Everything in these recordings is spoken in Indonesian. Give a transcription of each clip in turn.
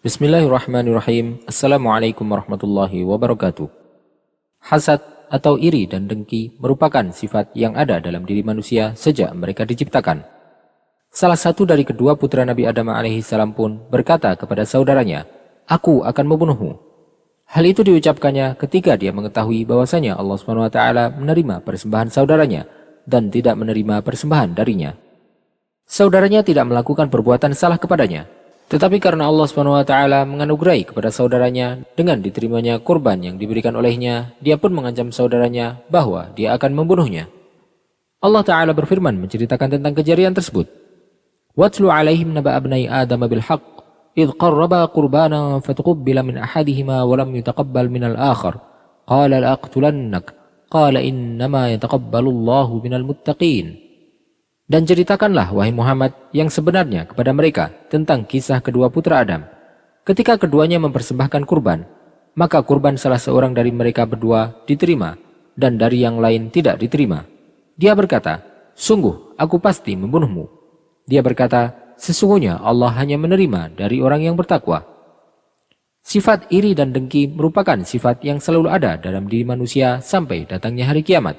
Bismillahirrahmanirrahim. Assalamualaikum warahmatullahi wabarakatuh. Hasad atau iri dan dengki merupakan sifat yang ada dalam diri manusia sejak mereka diciptakan. Salah satu dari kedua putra Nabi Adam alaihissalam pun berkata kepada saudaranya, "Aku akan membunuhmu." Hal itu diucapkannya ketika dia mengetahui bahwasanya Allah SWT menerima persembahan saudaranya dan tidak menerima persembahan darinya. Saudaranya tidak melakukan perbuatan salah kepadanya, tetapi karena Allah SWT menganugerahi kepada saudaranya dengan diterimanya kurban yang diberikan olehnya, dia pun mengancam saudaranya bahwa dia akan membunuhnya. Allah Ta'ala berfirman menceritakan tentang kejadian tersebut. وَاتْلُ عَلَيْهِمْ نَبَأَ ابْنَيْ آدَمَ بِالْحَقِّ إِذْ قَرَّبَا قُرْبَانًا فَتُقُبِّلَ مِنْ أَحَدِهِمَا وَلَمْ يُتَقَبَّلْ مِنَ الْآخَرِ قَالَ لَأَقْتُلَنَّكَ قَالَ إِنَّمَا يَتَقَبَّلُ اللَّهُ مِنَ الْمُتَّقِينَ. Dan ceritakanlah, wahai Muhammad, yang sebenarnya kepada mereka tentang kisah kedua putra Adam. Ketika keduanya mempersembahkan kurban, maka kurban salah seorang dari mereka berdua diterima, dan dari yang lain tidak diterima. Dia berkata, "Sungguh, aku pasti membunuhmu." Dia berkata, "Sesungguhnya Allah hanya menerima dari orang yang bertakwa." Sifat iri dan dengki merupakan sifat yang selalu ada dalam diri manusia sampai datangnya hari kiamat.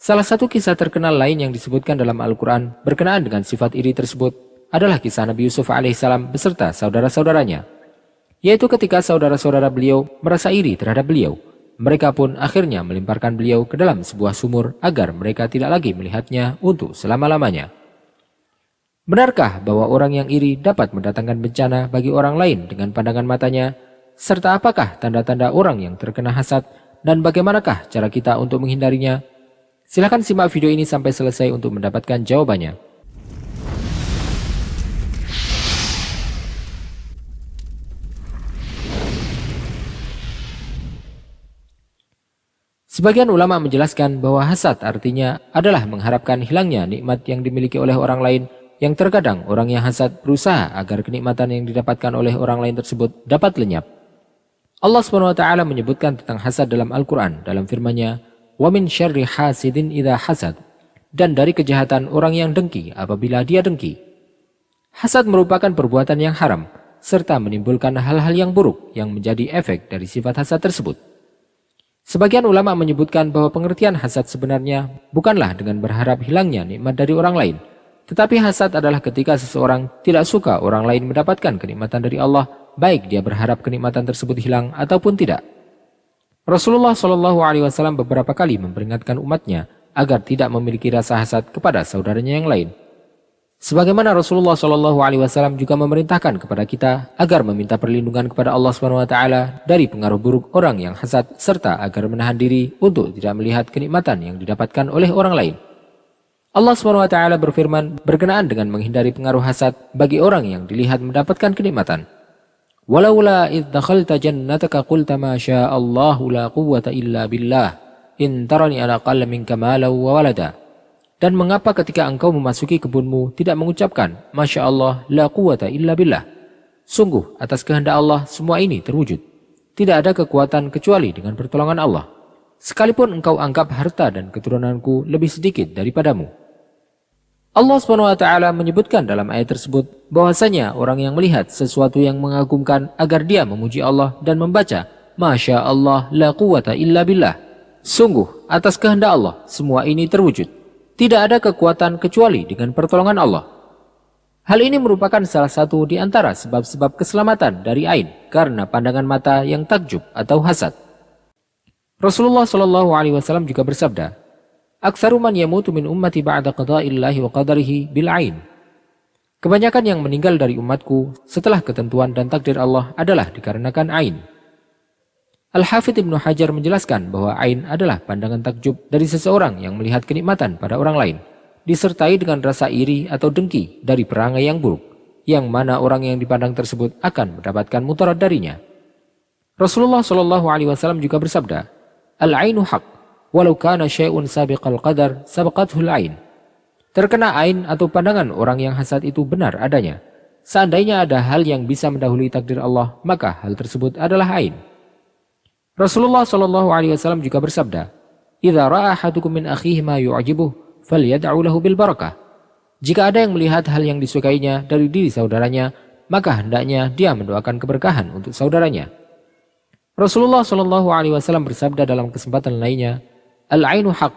Salah satu kisah terkenal lain yang disebutkan dalam Al-Quran berkenaan dengan sifat iri tersebut adalah kisah Nabi Yusuf alaihissalam beserta saudara-saudaranya. Yaitu ketika saudara-saudara beliau merasa iri terhadap beliau, mereka pun akhirnya melemparkan beliau ke dalam sebuah sumur agar mereka tidak lagi melihatnya untuk selama-lamanya. Benarkah bahwa orang yang iri dapat mendatangkan bencana bagi orang lain dengan pandangan matanya? Serta apakah tanda-tanda orang yang terkena hasad dan bagaimanakah cara kita untuk menghindarinya? Silakan simak video ini sampai selesai untuk mendapatkan jawabannya. Sebagian ulama menjelaskan bahwa hasad artinya adalah mengharapkan hilangnya nikmat yang dimiliki oleh orang lain, yang terkadang orang yang hasad berusaha agar kenikmatan yang didapatkan oleh orang lain tersebut dapat lenyap. Allah SWT menyebutkan tentang hasad dalam Al-Quran dalam firman-Nya, وَمِنْ شَرِّ حَاسِدٍ إِذَا حَسَدٍ, dan dari kejahatan orang yang dengki apabila dia dengki. Hasad merupakan perbuatan yang haram, serta menimbulkan hal-hal yang buruk yang menjadi efek dari sifat hasad tersebut. Sebagian ulama menyebutkan bahwa pengertian hasad sebenarnya bukanlah dengan berharap hilangnya nikmat dari orang lain, tetapi hasad adalah ketika seseorang tidak suka orang lain mendapatkan kenikmatan dari Allah, baik dia berharap kenikmatan tersebut hilang ataupun tidak. Rasulullah SAW beberapa kali memperingatkan umatnya agar tidak memiliki rasa hasad kepada saudaranya yang lain. Sebagaimana Rasulullah SAW juga memerintahkan kepada kita agar meminta perlindungan kepada Allah SWT dari pengaruh buruk orang yang hasad, serta agar menahan diri untuk tidak melihat kenikmatan yang didapatkan oleh orang lain. Allah SWT berfirman berkenaan dengan menghindari pengaruh hasad bagi orang yang dilihat mendapatkan kenikmatan. Walaula idh dakhalta jannataka qulta ma syaa Allahu la quwwata illa billah in tarani ala aqalla minka malan wa walada. Dan mengapa ketika engkau memasuki kebunmu tidak mengucapkan Masya Allah la quwwata illa billah? Sungguh atas kehendak Allah semua ini terwujud. Tidak ada kekuatan kecuali dengan pertolongan Allah. Sekalipun engkau anggap harta dan keturunanku lebih sedikit daripadamu. Allah SWT menyebutkan dalam ayat tersebut bahwasanya orang yang melihat sesuatu yang mengagumkan agar dia memuji Allah dan membaca Masya Allah la quwwata illa billah. Sungguh atas kehendak Allah semua ini terwujud. Tidak ada kekuatan kecuali dengan pertolongan Allah. Hal ini merupakan salah satu di antara sebab-sebab keselamatan dari ain karena pandangan mata yang takjub atau hasad. Rasulullah SAW juga bersabda, "Aktsaru man yamutu min ummati ba'da qada'illahi wa qadarihi bil 'ain." Kebanyakan yang meninggal dari umatku setelah ketentuan dan takdir Allah adalah dikarenakan ain. Al-Hafidh Ibnu Hajar menjelaskan bahwa ain adalah pandangan takjub dari seseorang yang melihat kenikmatan pada orang lain, disertai dengan rasa iri atau dengki dari perangai yang buruk, yang mana orang yang dipandang tersebut akan mendapatkan mudarat darinya. Rasulullah SAW juga bersabda, "Al-ainu haq, walau kana syai'un sabiqal qadar sabaqathul ain." Terkena ain atau pandangan orang yang hasad itu benar adanya. Seandainya ada hal yang bisa mendahului takdir Allah, maka hal tersebut adalah ain. Rasulullah SAW juga bersabda, "Idza ra'a ahadukum min akhihi ma yu'jibuh, falyad'u lahu bil barakah." Jika ada yang melihat hal yang disukainya dari diri saudaranya, maka hendaknya dia mendoakan keberkahan untuk saudaranya. Rasulullah Shallallahu Alaihi Wasallam bersabda dalam kesempatan lainnya, "Al-ainu haq,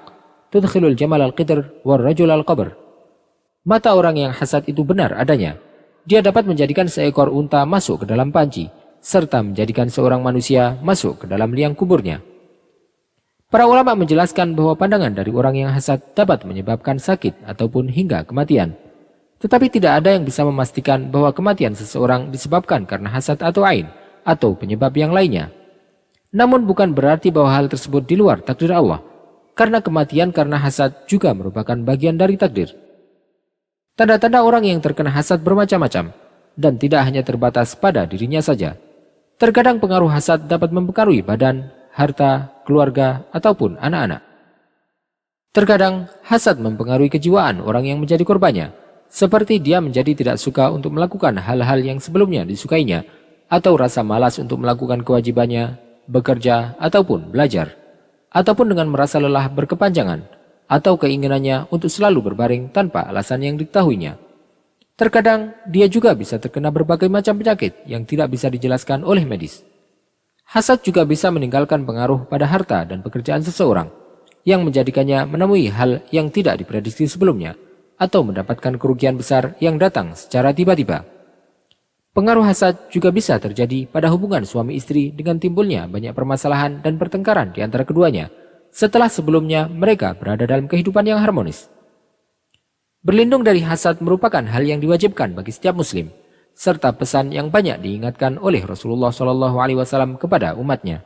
tudkhilul jamal al-qidr war rajul al-qabr." Mata orang yang hasad itu benar adanya. Dia dapat menjadikan seekor unta masuk ke dalam panci, serta menjadikan seorang manusia masuk ke dalam liang kuburnya. Para ulama menjelaskan bahwa pandangan dari orang yang hasad dapat menyebabkan sakit ataupun hingga kematian. Tetapi tidak ada yang bisa memastikan bahwa kematian seseorang disebabkan karena hasad atau ain, atau penyebab yang lainnya. Namun bukan berarti bahwa hal tersebut di luar takdir Allah, karena kematian karena hasad juga merupakan bagian dari takdir. Tanda-tanda orang yang terkena hasad bermacam-macam, dan tidak hanya terbatas pada dirinya saja. Terkadang pengaruh hasad dapat mempengaruhi badan, harta, keluarga, ataupun anak-anak. Terkadang hasad mempengaruhi kejiwaan orang yang menjadi korbannya, seperti dia menjadi tidak suka untuk melakukan hal-hal yang sebelumnya disukainya, atau rasa malas untuk melakukan kewajibannya, bekerja, ataupun belajar, ataupun dengan merasa lelah berkepanjangan, atau keinginannya untuk selalu berbaring tanpa alasan yang diketahuinya. Terkadang dia juga bisa terkena berbagai macam penyakit yang tidak bisa dijelaskan oleh medis. Hasad juga bisa meninggalkan pengaruh pada harta dan pekerjaan seseorang, yang menjadikannya menemui hal yang tidak diprediksi sebelumnya, atau mendapatkan kerugian besar yang datang secara tiba-tiba. Pengaruh hasad juga bisa terjadi pada hubungan suami istri dengan timbulnya banyak permasalahan dan pertengkaran di antara keduanya, setelah sebelumnya mereka berada dalam kehidupan yang harmonis. Berlindung dari hasad merupakan hal yang diwajibkan bagi setiap muslim, serta pesan yang banyak diingatkan oleh Rasulullah SAW kepada umatnya.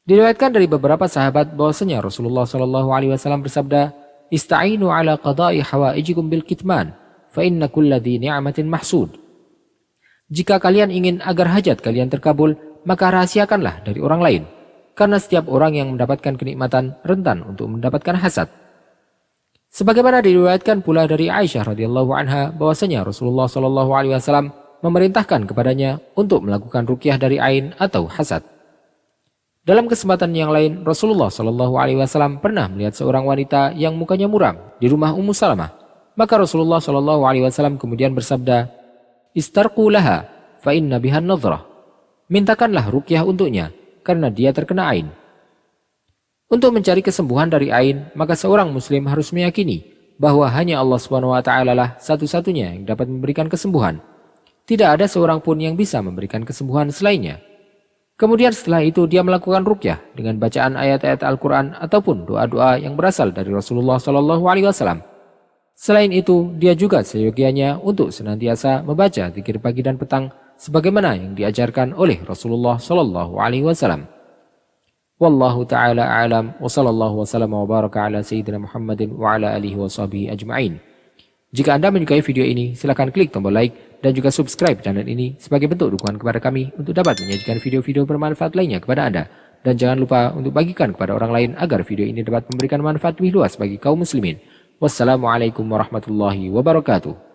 Diriwayatkan dari beberapa sahabat bahwasanya Rasulullah SAW bersabda, "Ista'inu ala qada'i hawaijikum bil kitman, fa inna kulla dhi ni'matin mahsud." Jika kalian ingin agar hajat kalian terkabul, maka rahasiakanlah dari orang lain, karena setiap orang yang mendapatkan kenikmatan rentan untuk mendapatkan hasad. Sebagaimana diriwayatkan pula dari Aisyah radhiyallahu anha bahwasanya Rasulullah shallallahu alaihi wasallam memerintahkan kepadanya untuk melakukan ruqyah dari ain atau hasad. Dalam kesempatan yang lain, Rasulullah shallallahu alaihi wasallam pernah melihat seorang wanita yang mukanya muram di rumah Ummu Salamah. Maka Rasulullah shallallahu alaihi wasallam kemudian bersabda, "Istarqu laha fa inna biha an-nadhrah." Mintakanlah ruqyah untuknya karena dia terkena ain. Untuk mencari kesembuhan dari ain, maka seorang muslim harus meyakini bahwa hanya Allah Subhanahu wa taala lah satu-satunya yang dapat memberikan kesembuhan. Tidak ada seorang pun yang bisa memberikan kesembuhan selainnya. Kemudian setelah itu dia melakukan ruqyah dengan bacaan ayat-ayat Al-Qur'an ataupun doa-doa yang berasal dari Rasulullah SAW. Selain itu, dia juga seyogianya untuk senantiasa membaca zikir pagi dan petang sebagaimana yang diajarkan oleh Rasulullah SAW. Wallahu ta'ala a'lam wa sallallahu wasallam wa baraka ala sayyidina Muhammadin wa ala alihi wa sahbihi ajma'in. Jika Anda menyukai video ini, silakan klik tombol like dan juga subscribe channel ini sebagai bentuk dukungan kepada kami untuk dapat menyajikan video-video bermanfaat lainnya kepada Anda. Dan jangan lupa untuk bagikan kepada orang lain agar video ini dapat memberikan manfaat lebih luas bagi kaum muslimin. Wassalamualaikum warahmatullahi wabarakatuh.